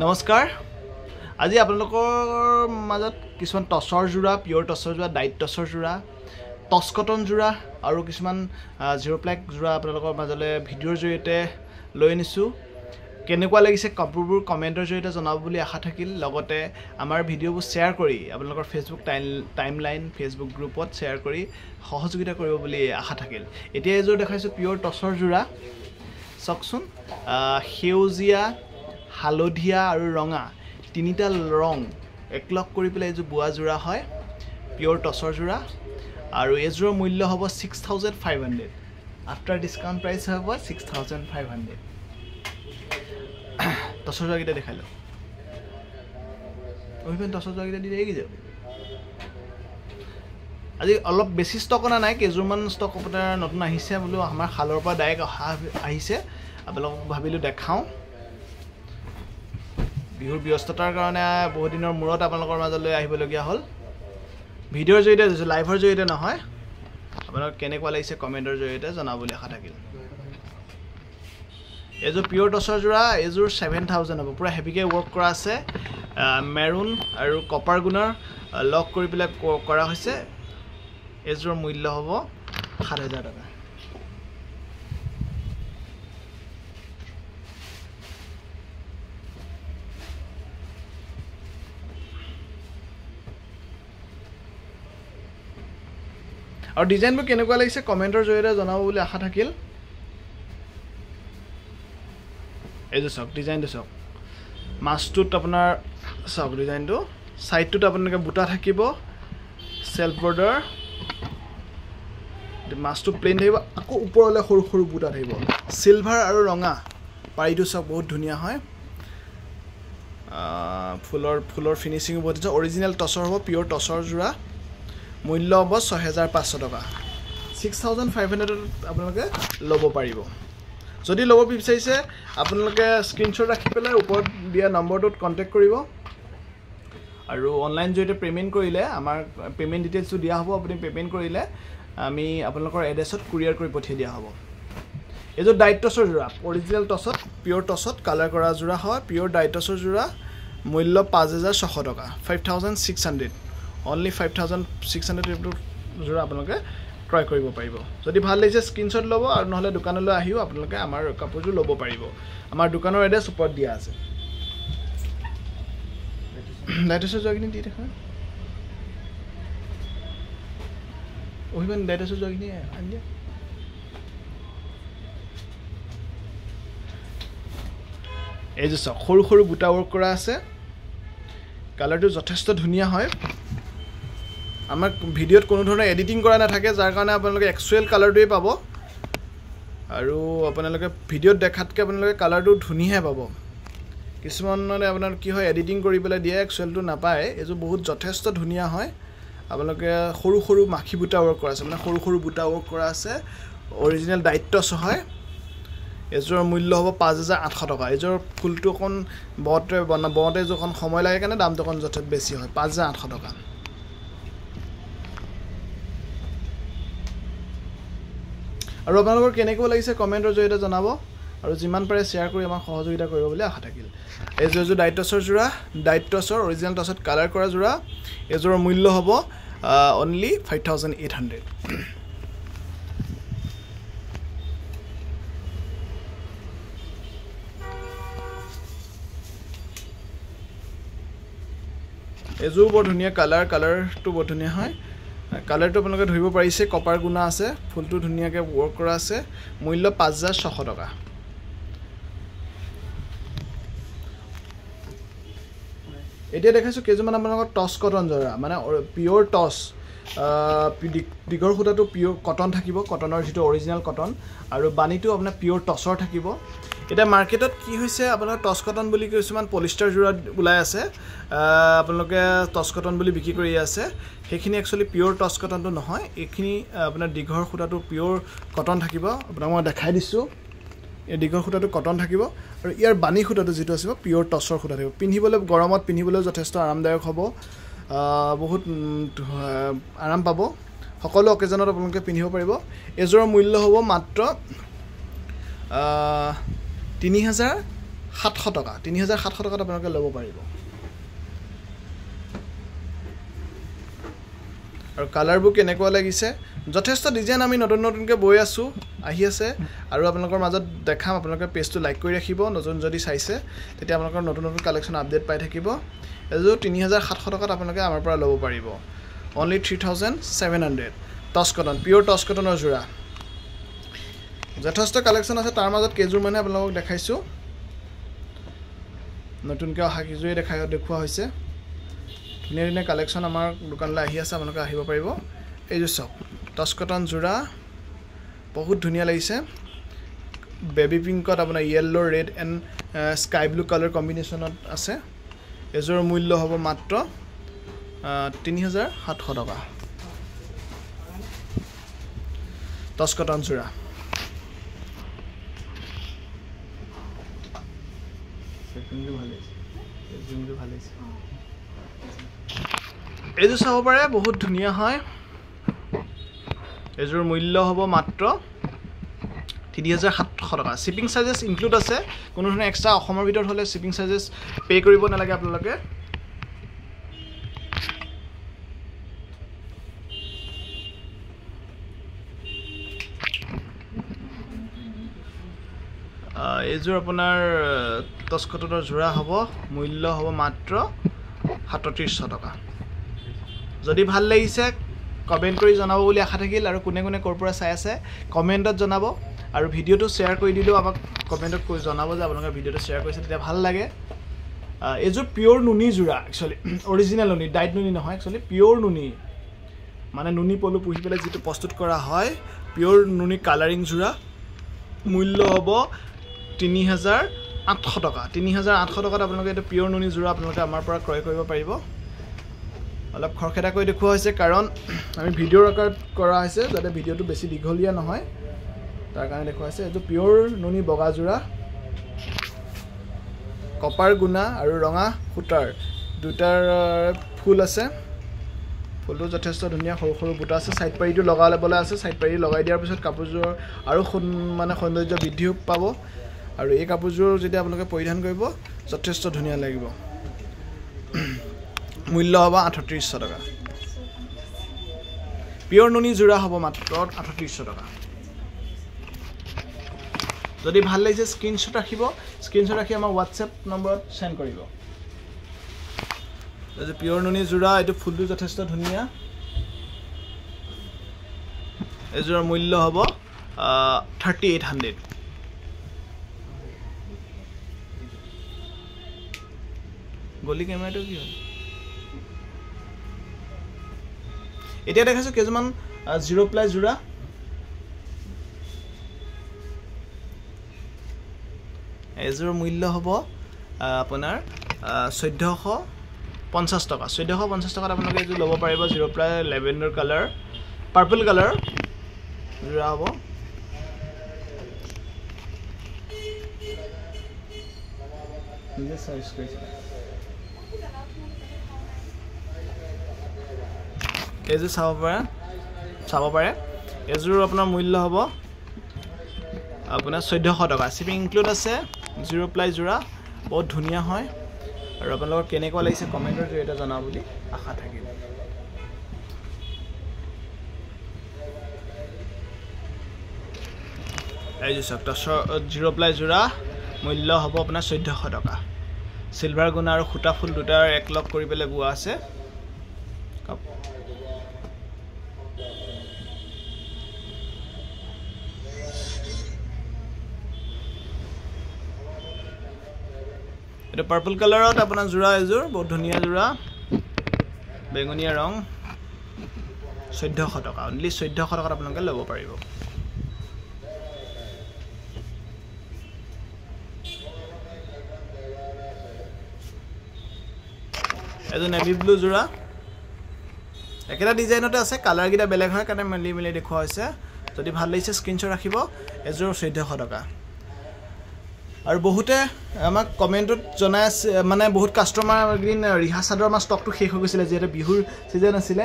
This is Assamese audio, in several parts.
নমস্কাৰ আজি আপোনালোকৰ মাজত কিছুমান টছৰ জোৰা পিওৰ টছৰ জোৰা ডাইট টছৰ জোৰা টছ কটন জোৰা আৰু কিছুমান জিৰ' প্লাগ জোৰা আপোনালোকৰ মাজলৈ ভিডিঅ'ৰ জৰিয়তে লৈ আনিছোঁ কেনেকুৱা লাগিছে কাপোৰবোৰ কমেণ্টৰ জৰিয়তে জনাব বুলি আশা থাকিল লগতে আমাৰ ভিডিঅ'বোৰ শ্বেয়াৰ কৰি আপোনালোকৰ ফেচবুক টাইমলাইন ফেচবুক গ্ৰুপত শ্বেয়াৰ কৰি সহযোগিতা কৰিব বুলি আশা থাকিল এতিয়া এযোৰ দেখাইছোঁ পিওৰ টছৰ জোৰা চাওকচোন সেউজীয়া হালধীয়া আৰু ৰঙা তিনিটা ৰং একলগ কৰি পেলাই এযোৰ বোৱা জোৰা হয় পিওৰ টছৰ জোৰা আৰু এযোৰৰ মূল্য হ'ব 6500 আফটাৰ ডিসকাউন্ট প্ৰাইস হ'ব 6500 টছৰ জোৰাকেইটা দেখাই লওক ওইখন টছৰ জোৰাকেইটা দি দেই যাব আজি অলপ বেছি ষ্টক অনা নাই কেজুৰমান ষ্টক আপোনাৰ নতুন আহিছে বোলো আমাৰ খালৰ পৰা ডাইৰেক্ট আহিছে আপোনালোকক ভাবিলো দেখাও বিহুৰ ব্যস্ততাৰ কাৰণে বহুত দিনৰ মূৰত আপোনালোকৰ মাজলৈ আহিবলগীয়া হ'ল ভিডিঅ'ৰ জৰিয়তে লাইভৰ জৰিয়তে নহয় আপোনালোক কেনেকুৱা লাগিছে কমেণ্টৰ জৰিয়তে জনাবলৈ আশা থাকিল এযোৰ পিওৰ টছৰ জোৰা এযোৰ 7000 হ'ব পুৰা হেভিকে ৱৰ্ক কৰা আছে মেৰুন আৰু কপাৰ গুণৰ লক কৰি পেলাই কৰা হৈছে এযোৰ মূল্য হ'ব 7000 টকা আৰু ডিজাইনবোৰ কেনেকুৱা লাগিছে কমেণ্টৰ জৰিয়তে জনাব বুলি আশা থাকিল এই যে সব ডিজাইনটো সব মাছটোত আপোনাৰ সব ডিজাইনটো সাইডটোত আপোনালোকে বুটা থাকিব সেলফ বৰ্ডাৰ মাছটো প্লেন থাকিব আকৌ ওপৰলৈ সৰু সৰু বুটা থাকিব সিলভাৰ আৰু ৰঙা পাৰিটো সব বহুত ধুনীয়া হয় ফুলৰ ফিনিশিং বহুত আছে অৰিজিনাল টছৰ হ'ব পিওৰ টছৰ জোৰা মূল্য হ'ব 6500 টকা 6500 আপোনালোকে ল'ব পাৰিব যদি ল'ব বিচাৰিছে আপোনালোকে স্ক্ৰিনশ্বট ৰাখি পেলাই ওপৰত দিয়া নম্বৰটোত কন্টেক্ট কৰিব আৰু অনলাইন জৰিয়তে পেমেন্ট কৰিলে আমাৰ পেমেন্ট ডিটেইলছটো দিয়া হ'ব আপুনি পেমেন্ট কৰিলে আমি আপোনালোকৰ এড্ৰেছত কুৰিয়াৰ কৰি পঠিয়াই দিয়া হ'ব এযোৰ ডাইট টছৰ জোৰা অৰিজিনাল টছত পিওৰ টছত কালাৰ কৰা জোৰা হয় পিওৰ ডাইট টছৰ জোৰা মূল্য 5600 টকা 5600 only 5600 জোৰা আপোনালোকে ক্ৰয় কৰিব পাৰিব যদি ভাল লাগিছে স্ক্ৰিনশ্বট ল'ব আৰু নহলে দোকানলৈ আহিও আপোনালোকে আমাৰ কাপোৰবোৰ ল'ব পাৰিব আমাৰ দোকানৰ এড্ৰেছ ওপৰত দিয়া আছে ডাইটছৰ জগিনি দি দেখা ওইখন ডাইটছৰ জগিনি আনিয়া এই যে সৰু সৰু বুটা ৱৰ্ক কৰা আছে কালাৰটো যথেষ্ট ধুনীয়া হয় আমাৰ ভিডিঅ'ত কোনো ধৰণৰ এডিটিং কৰা নাথাকে যাৰ কাৰণে আপোনালোকে এক্সুৱেল কালাৰটোৱে পাব আৰু আপোনালোকে ভিডিঅ'ত দেখাতকৈ আপোনালোকে কালাৰটো ধুনীয়াহে পাব কিছুমানে আপোনাৰ কি হয় এডিটিং কৰি পেলাই দিয়ে এক্সুৱেলটো নাপায় এযোৰ বহুত যথেষ্ট ধুনীয়া হয় আপোনালোকে সৰু সৰু মাখি বুটা ৱৰ্ক কৰা আছে মানে সৰু সৰু বুটা ৱৰ্ক কৰা আছে অৰিজিনেল ডাইট টছ হয় এযোৰ মূল্য হ'ব 5800 টকা এযোৰ ফুলটো অকণ বওঁতে যখন সময় লাগে কাৰণে দামটো অকণ যথেষ্ট বেছি হয় 5800 টকা আৰু আপোনালোকৰ কেনেকুৱা লাগিছে কমেণ্টৰ জৰিয়তে জনাব আৰু যিমান পাৰে শ্বেয়াৰ কৰি আমাক সহযোগিতা কৰিব বুলি আশা থাকিল এযোৰ ডাইট টছৰ জোৰা ডাইট টছৰ অৰিজিনেল টছত কালাৰ কৰা জোৰা এযোৰৰ মূল্য হ'ব only 5800 এযোৰ বৰ ধুনীয়া কালাৰটো বৰ ধুনীয়া হয় কালাৰটো আপোনালোকে ধৰিব পাৰিছে কপাৰ গুণা আছে ফুলটো ধুনীয়াকৈ ৱৰ্ক কৰা আছে মূল্য 5600 টকা এতিয়া দেখাইছো কেজুমান আপোনালোকৰ টছ কটন জৰা মানে পিওৰ টছ দীঘৰ খুটাটো পিওৰ কটন থাকিব কটনৰ যেটো অৰিজিনাল কটন আৰু বানিটো আপোনাৰ পিওৰ টছৰ থাকিব এটা মাৰ্কেটত কি হৈছে আপোনাৰ টছ কটন বুলি কিছুমান পলিষ্টাৰ জোৰা ওলাই আছে আপোনালোকে টছ কটন বুলি বিক্ৰী কৰি আছে সেইখিনি একচুয়ালি পিওৰ টছ কটনটো নহয় এইখিনি আপোনাৰ দীঘৰ খুটাটো পিওৰ কটন থাকিব আপোনাক মই দেখাই দিছো এই দীঘৰ খুটাটো কটন থাকিব আৰু ইয়াৰ বানি খুটাটো যেটো আছে পিওৰ টছৰ খুটা থাকিব পিন্ধিবলৈ গৰমত পিন্ধিবলৈ যথেষ্ট আৰামদায়ক হ'ব বহুত আৰাম পাব সকলো অকেজনত আপোনালোকে পিন্ধিব পাৰিব এযোৰৰ মূল্য হ'ব মাত্ৰ 3500 700 টকা 3700 টকাত আপোনালোকে ল'ব পাৰিব আৰু কালাৰবোৰ কেনেকুৱা লাগিছে যথেষ্ট ডিজাইন আমি নতুন নতুনকৈ বৈ আছো আহি আছে আৰু আপোনালোকৰ মাজত দেখাম আপোনালোকে পেজটো লাইক কৰি ৰাখিব নতুন যদি চাইছে তেতিয়া আপোনালোকৰ নতুন নতুন কালেকশ্যন আপডেট পাই থাকিব এযোৰ 3700 টকাত আপোনালোকে আমাৰ পৰা ল'ব পাৰিব only 3700 টছ কটন পিওৰ টছ কটনৰ যোৰা যথেষ্ট কালেকশ্যন আছে তাৰ মাজত কেজুৰ মানে আপোনালোকক দেখাইছো নতুনকৈ অহা কেজুৰে দেখুৱা হৈছে ধুনীয়া ধুনীয়া কালেকশ্যন আমাৰ দোকানলৈ আহি আছে আপোনালোকে আহিব পাৰিব এইযোৰ চাওক টছ কটন যোৰা বহুত ধুনীয়া লাগিছে বেবি পিংকত আপোনাৰ yellow red and sky blue colour কম্বিনেশ্যনত আছে এযোৰ মূল্য হ'ব মাত্ৰ 3700 টকা টছ কটন যোৰা এইযোৰ চাব পাৰে বহুত ধুনীয়া হয় এযোৰ মূল্য হ'ব মাত্ৰ 3700 টকা শিপিং চাৰ্জেছ ইনক্লুড আছে কোনো ধৰণৰ এক্সট্ৰা অসমৰ ভিতৰত হ'লে শিপিং চাৰ্জেছ পে কৰিব নালাগে আপোনালোকে এযোৰ আপোনাৰ টছ কটনৰ যোৰা হ'ব মূল্য হ'ব মাত্ৰ 3700 টকা যদি ভাল লাগিছে কমেন্ট কৰি জনাব বুলি আশা থাকিল আৰু কোনে কোনে ক'ৰ পৰা চাই আছে কমেন্টত জনাব আৰু ভিডিওটো শেয়াৰ কৰি দিলেও আমাক কমেন্টত কৈ জনাব যে আপোনালোকে ভিডিওটো শেয়াৰ কৰিছে তেতিয়া ভাল লাগে এযোৰ পিওৰ নুনি যোৰা একচুয়ালি অৰিজিনাল নুনি ডাইট নুনি নহয় একচুয়ালি পিওৰ নুনি মানে নুনি পলু পুহি পেলাই যেটো প্ৰস্তুত কৰা হয় পিওৰ নুনি কালাৰিং যোৰা মূল্য হ'ব 3800 টকা 3800 টকাত আপোনালোকে এটা পিওৰ নুনি যোৰা আপোনালোকে আমাৰ পৰা ক্ৰয় কৰিব পাৰিব অলপ খৰখেদা কৰি দেখুৱা হৈছে কাৰণ আমি ভিডিও ৰেকৰ্ড কৰা হৈছে যাতে ভিডিওটো বেছি দীঘলীয়া নহয় তাৰ কাৰণে দেখুৱা হৈছে এটো পিওৰ নুনি বগা যোৰা কপাৰ গুনা আৰু ৰঙা সূতাৰ দুটাৰ ফুল আছে ফুলটো যথেষ্ট ধুনীয়া সৰু সৰু বুটা আছে সাইড পাৰিটো লগালে আছে সাইড পাৰি লগাই দিয়াৰ পিছত কাপোৰযোৰ আৰু মানে সৌন্দৰ্য বৃদ্ধি পাব আৰু এই কাপোৰযোৰ যদি আপোনালোকে পৰিধান কৰিব যথেষ্ট ধুনীয়া লাগিব মূল্য হ'ব 3800 টকা পিওৰ নুনি যোৰা হ'ব মাত্ৰ 3800 টকা যদি ভাল লাগিছে স্ক্ৰিনশ্বট ৰাখি আমাৰ WhatsApp নম্বৰত সেন্ড কৰিব এই যে পিওৰ নুনি যোৰা এটো ফুলটো যথেষ্ট ধুনীয়া এযোৰ মূল্য হ'ব 3800 গলি কেমেৰাটো কি হয় এতিয়া দেখাছো কেজমান 0 প্লাই যোৰা এযোৰ মূল্য হ'ব আপোনাৰ 1450 টকা 1450 টকাত আপোনালোকে এযোৰ ল'ব পাৰিব 0 ply lavender colour purple colour যোৰা হ'ব নিজে সাইজ কৰিছে এযোৰ চাব পাৰে এযোৰ আপোনাৰ মূল্য হ'ব আপোনাৰ 1400 টকা শিপিং ইনক্লুড আছে 0 প্লাই যোৰা বহুত ধুনীয়া হয় আৰু আপোনালোকৰ কেনেকুৱা লাগিছে কমেন্টৰ জৰিয়তে জনাব বুলি আশা থাকিল এই যে সব 0 প্লাই যোৰা মূল্য হ'ব আপোনাৰ 1400 টকা সিলভাৰ গুণা আৰু খুটা ফুল দুটাৰ এক লগ কৰি পেলাই বুৱা আছে এটা পাৰ্পল কালাৰত আপনাৰ জোড়া এযোৰ বহুত ধুনীয়া জোড়া বেঙুনীয়া ৰং 1400 টকা অনলি 1400 টকাত আপোনালোকে ল'ব পাৰিব এযোৰ নেভি ব্লু জোড়া একেটা ডিজাইনতে আছে কালাৰ গিটা বেলেগ হয় কাৰণে মিলি দেখুৱা হৈছে যদি ভাল লাগিছে স্ক্ৰিনশ্বট ৰাখিব এযোৰ 1400 টকা আৰু বহুতে আমাক কমেন্টত জনাই আছে মানে বহুত কাস্টমাৰ গ্ৰীন ৰিহা চাদৰ আমাৰ ষ্টকটো শেষ হৈ গৈছিল যেটা বিহুৰ সিজন আছিল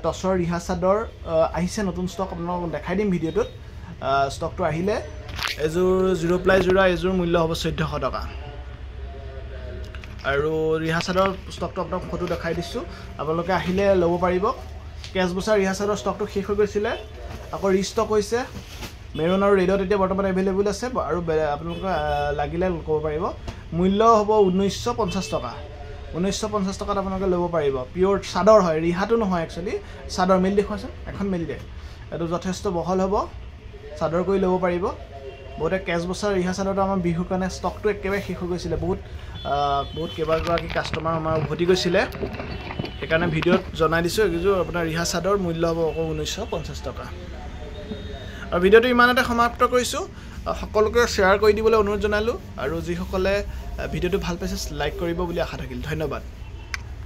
টছৰ ৰিহা চাদৰ আহিছে নতুন ষ্টক আপোনাক দেখাই দিম ভিডিওটোত ষ্টকটো আহিলে এযোৰ 0 প্লাই জোৰা এযোৰ মূল্য হ'ব 1400 টকা আৰু ৰিহা চাদৰ ষ্টকটো আপোনাক ফটো দেখাই দিছোঁ আপোনালোকে আহিলে ল'ব পাৰিব কেছবছাৰ ৰিহা চাদৰ ষ্টকটো শেষ হৈ গৈছিলে আকৌ ৰিষ্টক হৈছে মেৰুন আৰু ৰেডত এতিয়া বৰ্তমান এভেইলেবল আছে আৰু আপোনালোকে লাগিলে ক'ব পাৰিব মূল্য হ'ব 1950 টকা 1950 টকাত আপোনালোকে ল'ব পাৰিব পিয়'ৰ চাদৰ হয় ৰিহাটো নহয় একচুৱেলি চাদৰ মেলি দেখুৱাচোন এখন মেলি দে এইটো যথেষ্ট বহল হ'ব চাদৰ কৰি ল'ব পাৰিব বহুতে কেছবছাৰ ৰিহা চাদৰটো আমাৰ বিহুৰ কাৰণে ষ্টকটো একেবাৰে শেষ হৈ গৈছিলে বহুত কেইবাগৰাকী কাষ্টমাৰ আমাৰ উভতি গৈছিলে সেইকাৰণে ভিডিঅ'ত জনাই দিছোঁ এইযোৰ আপোনাৰ ৰিহা চাদৰ মূল্য হ'ব আকৌ 1950 টকা আৰু ভিডিঅ'টো ইমানতে সমাপ্ত কৰিছোঁ সকলোকে শ্বেয়াৰ কৰি দিবলৈ অনুৰোধ জনালোঁ আৰু যিসকলে ভিডিঅ'টো ভাল পাইছে লাইক কৰিব বুলি আশা থাকিল ধন্যবাদ